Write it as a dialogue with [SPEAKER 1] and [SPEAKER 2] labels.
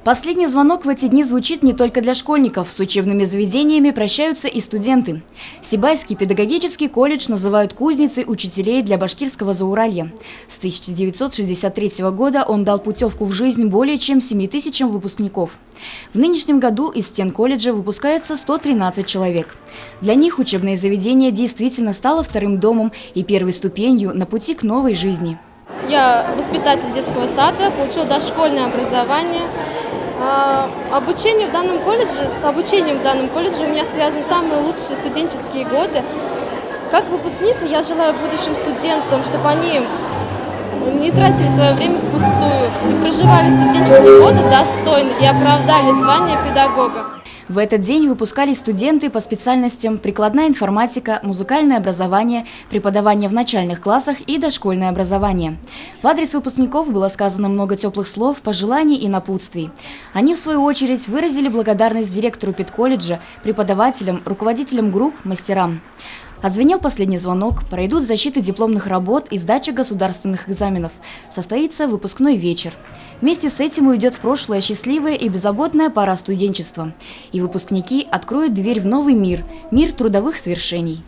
[SPEAKER 1] Последний звонок в эти дни звучит не только для школьников. С учебными заведениями прощаются и студенты. Сибайский педагогический колледж называют кузницей учителей для башкирского Зауралья. С 1963 года он дал путевку в жизнь более чем 7 тысячам выпускников. В нынешнем году из стен колледжа выпускается 113 человек. Для них учебное заведение действительно стало вторым домом и первой ступенью на пути к новой жизни.
[SPEAKER 2] Я воспитатель детского сада, получила дошкольное образование. С обучением в данном колледже у меня связаны самые лучшие студенческие годы. Как выпускница я желаю будущим студентам, чтобы они не тратили свое время впустую и проживали студенческие годы достойно и оправдали звание педагога.
[SPEAKER 1] В этот день выпускались студенты по специальностям прикладная информатика, музыкальное образование, преподавание в начальных классах и дошкольное образование. В адрес выпускников было сказано много теплых слов, пожеланий и напутствий. Они, в свою очередь, выразили благодарность директору педколледжа, преподавателям, руководителям групп, мастерам. Отзвенел последний звонок, пройдут защиты дипломных работ и сдача государственных экзаменов. Состоится выпускной вечер. Вместе с этим уйдет в прошлое счастливая и беззаботная пора студенчества. И выпускники откроют дверь в новый мир – мир трудовых свершений.